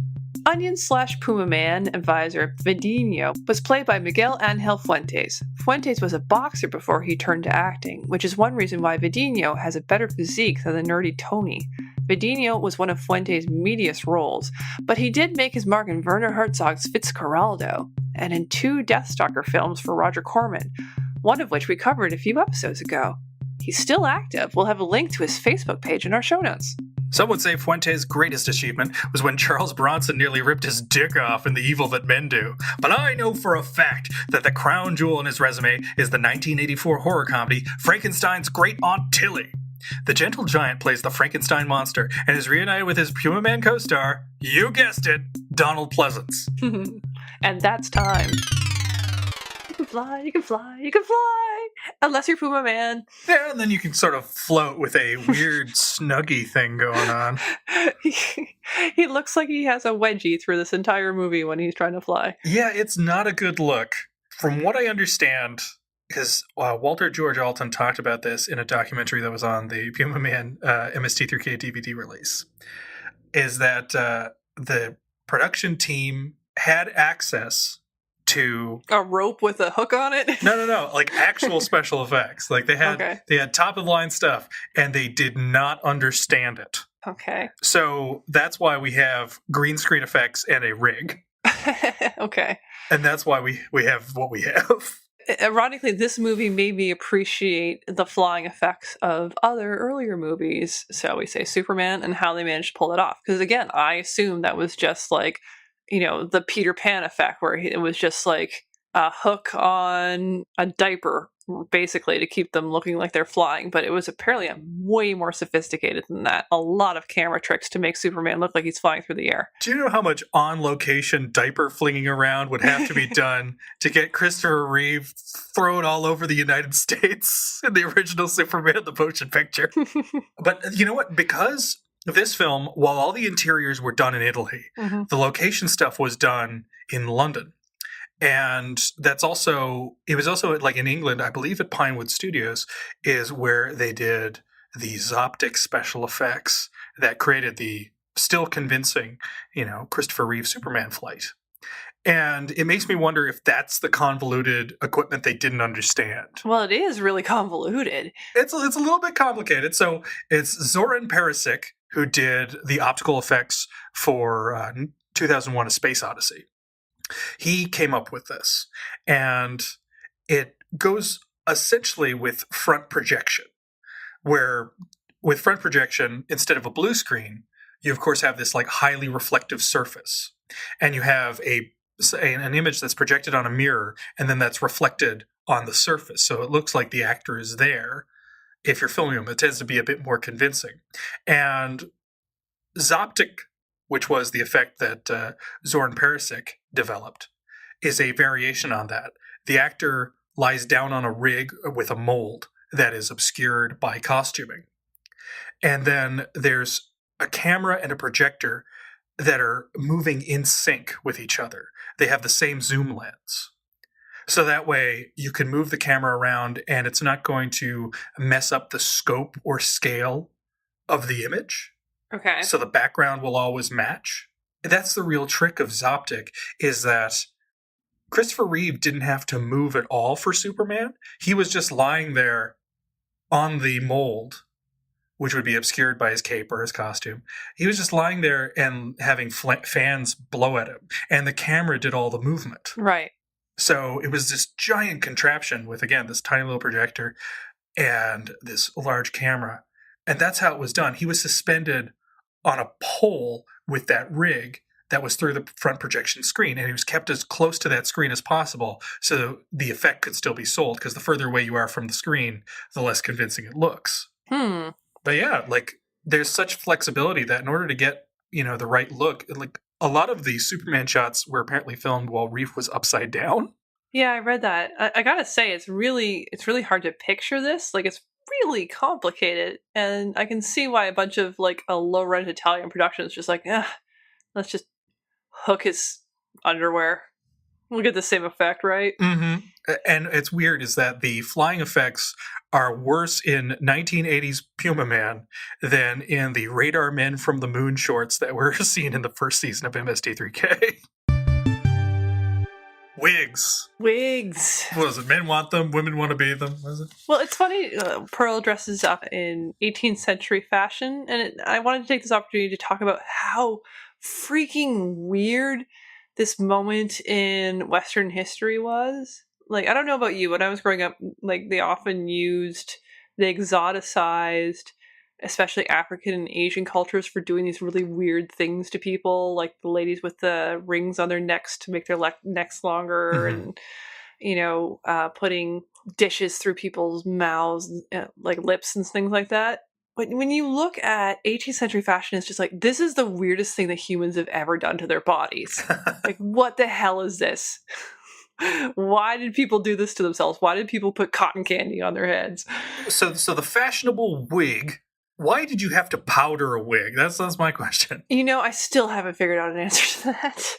Onion/Pumaman advisor Vidinho was played by Miguel Angel Fuentes. Fuentes was a boxer before he turned to acting, which is one reason why Vidinho has a better physique than the nerdy Tony. Vidinho was one of Fuentes' meatiest roles, but he did make his mark in Werner Herzog's Fitzcarraldo, and in 2 Deathstalker films for Roger Corman, one of which we covered a few episodes ago. He's still active. We'll have a link to his Facebook page in our show notes. Some would say Fuentes' greatest achievement was when Charles Bronson nearly ripped his dick off in The Evil That Men Do. But I know for a fact that the crown jewel in his resume is the 1984 horror comedy Frankenstein's Great Aunt Tilly. The gentle giant plays the Frankenstein monster and is reunited with his Pumaman co-star, you guessed it, Donald Pleasence. And that's time. You can fly, you can fly, you can fly! Unless you're Pumaman. Yeah, and then you can sort of float with a weird snuggie thing going on. He looks like he has a wedgie through this entire movie when he's trying to fly. Yeah, it's not a good look. From what I understand, because Walter George Alton talked about this in a documentary that was on the Pumaman MST3K DVD release, is that the production team had access to a rope with a hook on it? No, like actual special effects. Like they had top of the line stuff, and they did not understand it. Okay. So that's why we have green screen effects and a rig. Okay. And that's why we have what we have. Ironically, this movie made me appreciate the flying effects of other earlier movies, shall we say Superman, and how they managed to pull it off. Because again, I assumed that was just like, the Peter Pan effect, where it was just like a hook on a diaper, basically, to keep them looking like they're flying. But it was apparently way more sophisticated than that. A lot of camera tricks to make Superman look like he's flying through the air. Do you know how much on-location diaper flinging around would have to be done to get Christopher Reeve thrown all over the United States in the original Superman the Motion Picture? But you know what? Because this film, while all the interiors were done in Italy, the location stuff was done in London. And it was also like in England, I believe at Pinewood Studios, is where they did the Zoptic special effects that created the still convincing, Christopher Reeve Superman flight. And it makes me wonder if that's the convoluted equipment they didn't understand. Well, it is really convoluted. It's a little bit complicated. So it's Zoran Perisic who did the optical effects for 2001: A Space Odyssey. He came up with this, and it goes essentially with front projection, where with front projection, instead of a blue screen, you of course have this like highly reflective surface, and you have an image that's projected on a mirror, and then that's reflected on the surface. So it looks like the actor is there. If you're filming them, it tends to be a bit more convincing. And Zoptic, which was the effect that Zoran Perisic developed, is a variation on that. The actor lies down on a rig with a mold that is obscured by costuming. And then there's a camera and a projector that are moving in sync with each other. They have the same zoom lens. So that way you can move the camera around and it's not going to mess up the scope or scale of the image. Okay. So the background will always match. That's the real trick of Zoptic, is that Christopher Reeve didn't have to move at all for Superman. He was just lying there on the mold, which would be obscured by his cape or his costume. He was just lying there and having fans blow at him. And the camera did all the movement. Right. So it was this giant contraption with, again, this tiny little projector and this large camera. And that's how it was done. He was suspended on a pole with that rig that was through the front projection screen. And he was kept as close to that screen as possible so the effect could still be sold. Because the further away you are from the screen, the less convincing it looks. But yeah, like, there's such flexibility that in order to get, the right look, like, a lot of the Superman shots were apparently filmed while Reeve was upside down. Yeah, I read that. I gotta say, it's really hard to picture this. Like, it's really complicated, and I can see why a bunch of like a low-rent Italian production is just like, let's just hook his underwear. We'll get the same effect, right? Mm-hmm. And it's weird is that the flying effects are worse in 1980s Pumaman than in the Radar Men from the Moon shorts that were seen in the first season of MST3K. Wigs. What was it? Men want them, women want to be them. Was it? Well, it's funny. Pearl dresses up in 18th century fashion, and I wanted to take this opportunity to talk about how freaking weird this moment in Western history was. Like, I don't know about you, when I was growing up, like, they often used the exoticized, especially African and Asian cultures, for doing these really weird things to people, like the ladies with the rings on their necks to make their necks longer, and putting dishes through people's mouths, like lips and things like that. But when you look at 18th century fashion, it's just like, this is the weirdest thing that humans have ever done to their bodies. Like, what the hell is this? Why did people do this to themselves? Why did people put cotton candy on their heads? So the fashionable wig, why did you have to powder a wig? That's my question. I still haven't figured out an answer to that.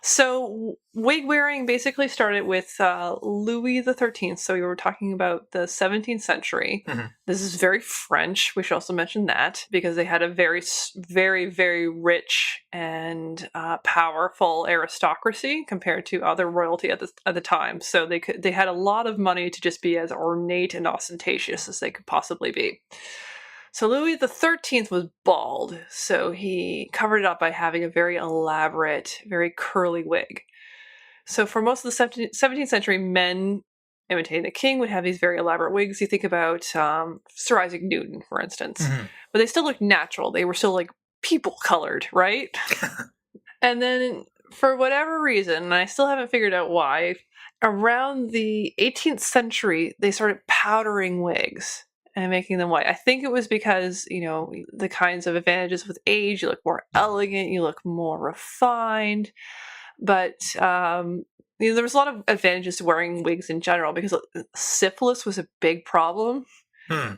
So wig wearing basically started with Louis XIII. So we were talking about the 17th century. Mm-hmm. This is very French. We should also mention that because they had a very, very, very rich and powerful aristocracy compared to other royalty at the time. So they had a lot of money to just be as ornate and ostentatious as they could possibly be. So Louis XIII was bald, so he covered it up by having a very elaborate, very curly wig. So for most of the 17th century, men imitating the king would have these very elaborate wigs. You think about Sir Isaac Newton, for instance. Mm-hmm. But they still looked natural. They were still like people-colored, right? And then for whatever reason, and I still haven't figured out why, around the 18th century, they started powdering wigs and making them white. I think it was because, the kinds of advantages with age, you look more elegant, you look more refined. But, there was a lot of advantages to wearing wigs in general because syphilis was a big problem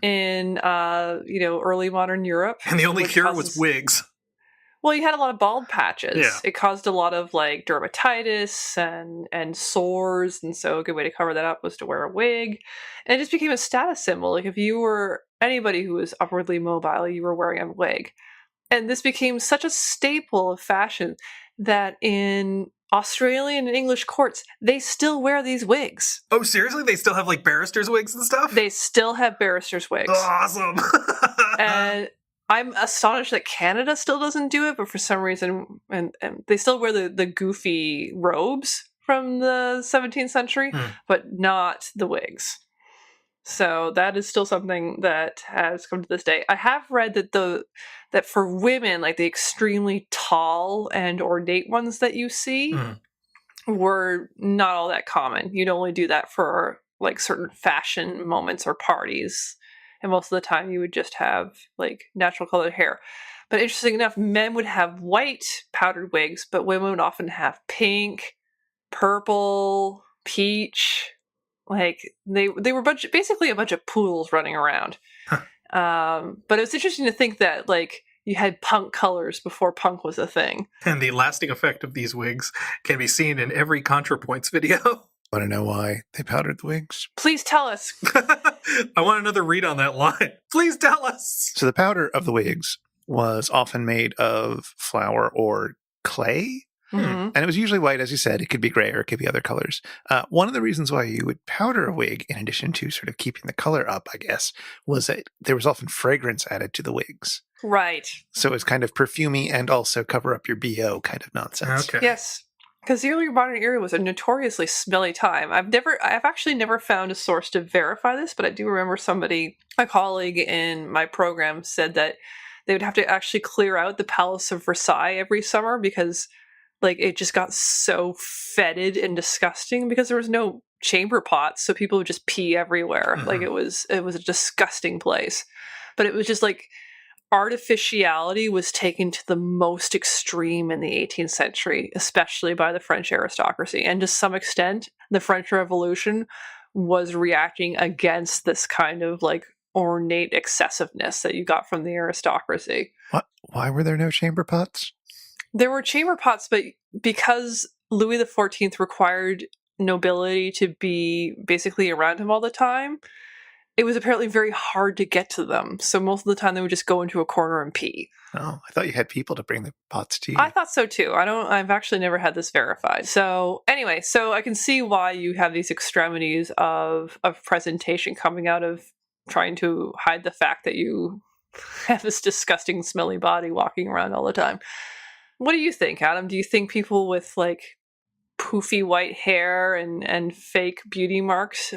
in, early modern Europe. And the only cure was wigs. Well, you had a lot of bald patches. Yeah. It caused a lot of like dermatitis and sores, and so a good way to cover that up was to wear a wig. And it just became a status symbol. Like if you were anybody who was upwardly mobile, you were wearing a wig. And this became such a staple of fashion that in Australian and English courts, they still wear these wigs. Oh, seriously? They still have like barristers' wigs and stuff? They still have barristers' wigs. Awesome. And I'm astonished that Canada still doesn't do it, but for some reason, and they still wear the goofy robes from the 17th century, but not the wigs. So that is still something that has come to this day. I have read that for women, like the extremely tall and ornate ones that you see, were not all that common. You'd only do that for like certain fashion moments or parties. And most of the time you would just have like natural colored hair. But interesting enough, men would have white powdered wigs, but women would often have pink, purple, peach. Like they were basically a bunch of poodles running around. But it was interesting to think that like you had punk colors before punk was a thing. And the lasting effect of these wigs can be seen in every ContraPoints video. Want to know why they powdered the wigs? Please tell us. I want another read on that line. Please tell us. So the powder of the wigs was often made of flour or clay. Mhm. And it was usually white, as you said. It could be gray or it could be other colors. One of the reasons why you would powder a wig, in addition to sort of keeping the color up, I guess, was that there was often fragrance added to the wigs. Right. So it's kind of perfumey and also cover up your BO kind of nonsense. Okay. Yes. Because the early modern era was a notoriously smelly time. I've actually never found a source to verify this, but I do remember a colleague in my program said that they would have to actually clear out the Palace of Versailles every summer because like it just got so fetid and disgusting because there was no chamber pots, so people would just pee everywhere. Mhm. Like it was a disgusting place. But it was just like artificiality was taken to the most extreme in the 18th century, especially by the French aristocracy. And to some extent, the French Revolution was reacting against this kind of like ornate excessiveness that you got from the aristocracy. What? Why were there no chamber pots? There were chamber pots, but because Louis XIV required nobility to be basically around him all the time, it was apparently very hard to get to them. So most of the time they would just go into a corner and pee. Oh, I thought you had people to bring the pots to you. I thought so too. I've actually never had this verified. So anyway, so I can see why you have these extremities of presentation coming out of trying to hide the fact that you have this disgusting smelly body walking around all the time. What do you think, Adam? Do you think people with like poofy white hair and fake beauty marks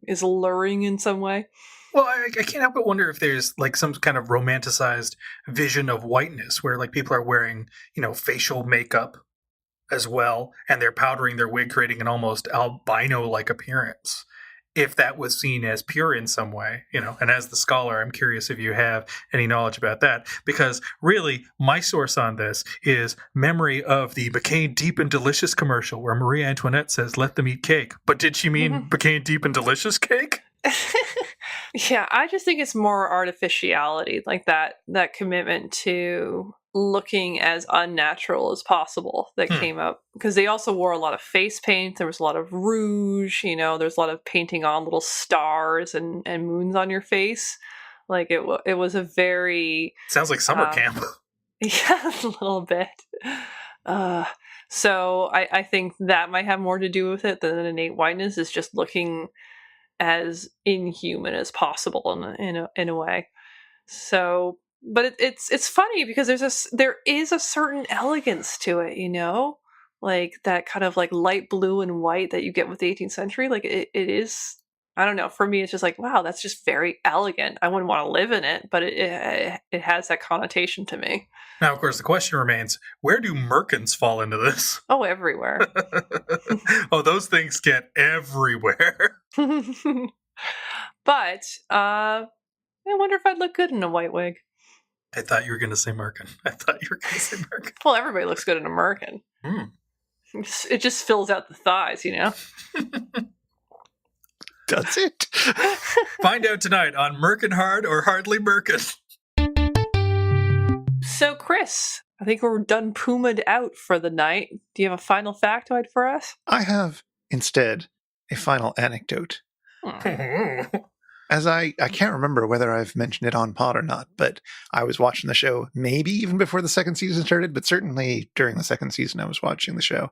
is alluring in some way? Well, I can't help but wonder if there's like some kind of romanticized vision of whiteness where like people are wearing, facial makeup as well, and they're powdering their wig, creating an almost albino-like appearance. If that was seen as pure in some way, and as the scholar, I'm curious if you have any knowledge about that, because really my source on this is memory of the McCain Deep and Delicious commercial where Marie Antoinette says, "Let them eat cake." But did she mean McCain Deep and Delicious cake? Yeah, I just think it's more artificiality, like that commitment to looking as unnatural as possible that came up, because they also wore a lot of face paint. There was a lot of rouge, there's a lot of painting on little stars and moons on your face. Like it was a very Sounds like summer camp. Yeah, a little bit. So I think that might have more to do with it than innate whiteness, is just looking as inhuman as possible in a way. So, but it's funny because there is a certain elegance to it, like that kind of like light blue and white that you get with the 18th century. Like it is. I don't know. For me, it's just like, wow, that's just very elegant. I wouldn't want to live in it, but it has that connotation to me. Now, of course, the question remains, where do merkins fall into this? Oh, everywhere. Oh, those things get everywhere. But I wonder if I'd look good in a white wig. I thought you were going to say merkin. Well, everybody looks good in a merkin. It just fills out the thighs, Does it? Find out tonight on Merkin Hard or Hardly Merkin. So, Chris, I think we're done Puma'd out for the night. Do you have a final factoid for us? I have, instead, a final anecdote. As I can't remember whether I've mentioned it on pod or not, but I was watching the show maybe even before the second season started, but certainly during the second season I was watching the show.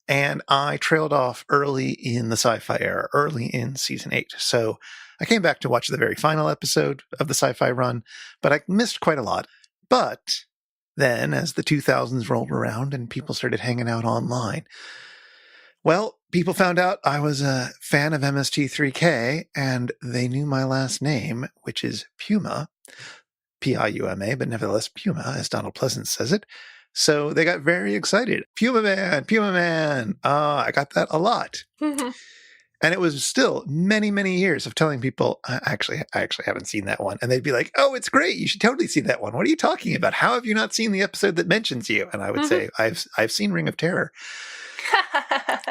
And I trailed off early in the sci-fi era, early in season 8. So I came back to watch the very final episode of the sci-fi run, but I missed quite a lot. But then as the 2000s rolled around and people started hanging out online, well, people found out I was a fan of MST3K, and they knew my last name, which is Puma, P-I-U-M-A, but nevertheless Puma, as Donald Pleasence says it. So they got very excited. Pumaman, Pumaman. I got that a lot. And it was still many, many years of telling people, I actually haven't seen that one. And they'd be like, oh, it's great. You should totally see that one. What are you talking about? How have you not seen the episode that mentions you? And I would say, I've seen Ring of Terror,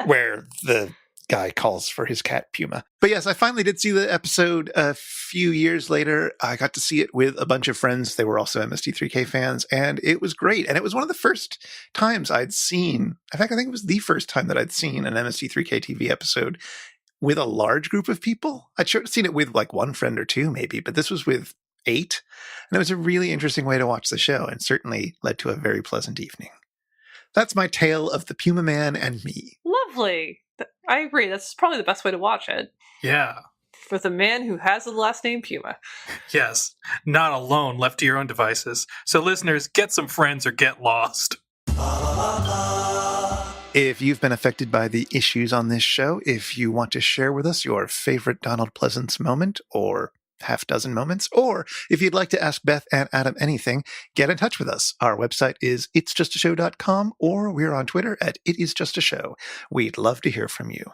where the guy calls for his cat Puma. But yes, I finally did see the episode a few years later. I got to see it with a bunch of friends. They were also MST3K fans, and it was great. And it was one of the first times I'd seen, in fact, I think it was the first time that I'd seen an MST3K TV episode with a large group of people. I'd seen it with like one friend or two maybe, but this was with 8. And it was a really interesting way to watch the show and certainly led to a very pleasant evening. That's my tale of the Pumaman and me. Lovely. I agree. That's probably the best way to watch it. Yeah. With a man who has the last name Puma. Yes. Not alone, left to your own devices. So listeners, get some friends or get lost. If you've been affected by the issues on this show, if you want to share with us your favorite Donald Pleasence moment or half dozen moments, or if you'd like to ask Beth and Adam anything, get in touch with us. Our website is itsjustashow.com, or we're on Twitter at itisjustashow. We'd love to hear from you.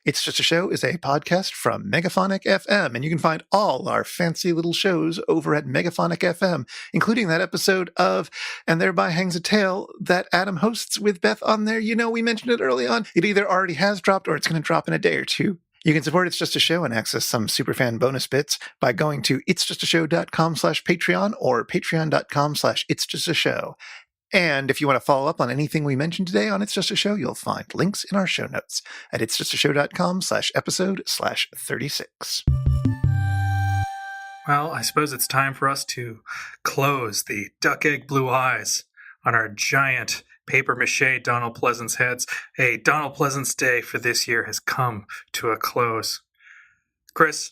It's Just a Show is a podcast from Megaphonic FM, and you can find all our fancy little shows over at Megaphonic FM, including that episode of And Thereby Hangs a Tale that Adam hosts with Beth on there. You know, we mentioned it early on. It either already has dropped or it's going to drop in a day or two. You can support It's Just a Show and access some superfan bonus bits by going to itsjustashow.com/Patreon or patreon.com/itsjustashow. And if you want to follow up on anything we mentioned today on It's Just a Show, you'll find links in our show notes at itsjustashow.com/episode/36. Well, I suppose it's time for us to close the duck egg blue eyes on our giant papier-mâché Donald Pleasence heads. A Donald Pleasence day for this year has come to a close. Chris,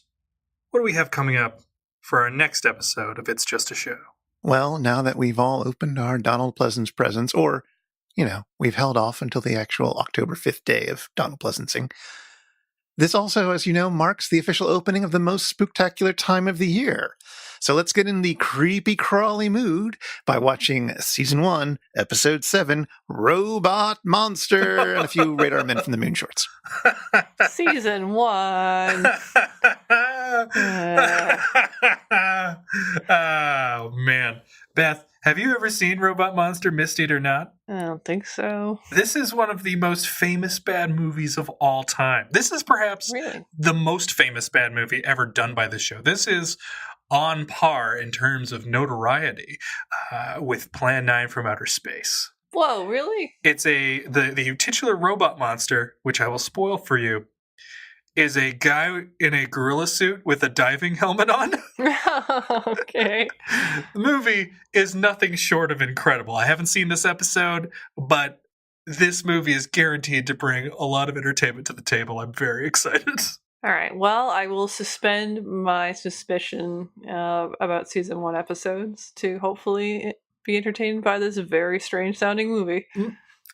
what do we have coming up for our next episode of It's Just a Show? Well, now that we've all opened our Donald Pleasence presents, or, you know, we've held off until the actual October 5th day of Donald Pleasencing, this also, as you know, marks the official opening of the most spooktacular time of the year. So let's get in the creepy crawly mood by watching Season 1, Episode 7, Robot Monster, and a few Radar Men from the Moon shorts. Season 1. Oh, man. Beth, have you ever seen Robot Monster, missed it or not? I don't think so. This is one of the most famous bad movies of all time. This is perhaps the most famous bad movie ever done by this show. This is on par in terms of notoriety with Plan 9 from Outer Space. Whoa, really? It's the titular robot monster, which I will spoil for you, is a guy in a gorilla suit with a diving helmet on. Okay. The movie is nothing short of incredible. I haven't seen this episode, but this movie is guaranteed to bring a lot of entertainment to the table. I'm very excited. All right. Well, I will suspend my suspicion about Season 1 episodes to hopefully be entertained by this very strange-sounding movie.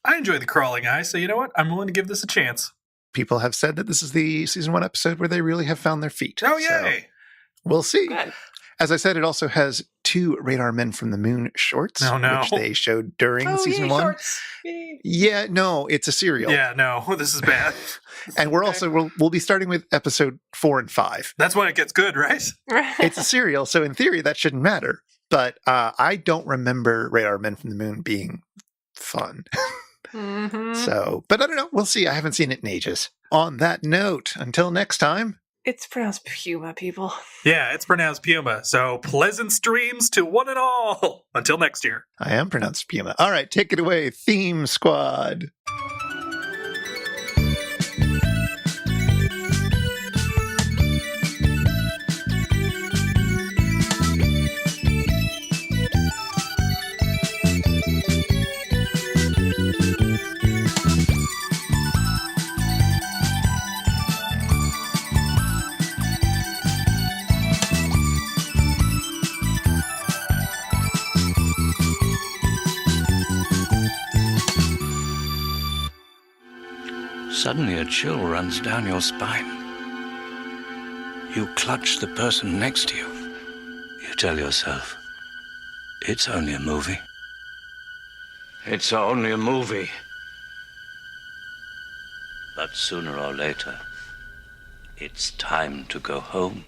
I enjoy the crawling eye, so you know what? I'm willing to give this a chance. People have said that this is the Season 1 episode where they really have found their feet. Oh, yay! So we'll see. Good. As I said, it also has 2 Radar Men from the Moon shorts, which they showed during Season 1. Shorts. Yay. Yeah, no, it's a serial. Yeah, no, this is bad. And we'll be starting with episode 4 and 5. That's when it gets good, right? It's a serial, so in theory that shouldn't matter. But I don't remember Radar Men from the Moon being fun. Mm-hmm. So, but I don't know. We'll see. I haven't seen it in ages. On that note, until next time. It's pronounced Puma, people. Yeah, it's pronounced Puma. So pleasant dreams to one and all. Until next year. I am pronounced Puma. All right, take it away, Theme Squad. Suddenly a chill runs down your spine. You clutch the person next to you. You tell yourself, it's only a movie. It's only a movie. But sooner or later, it's time to go home.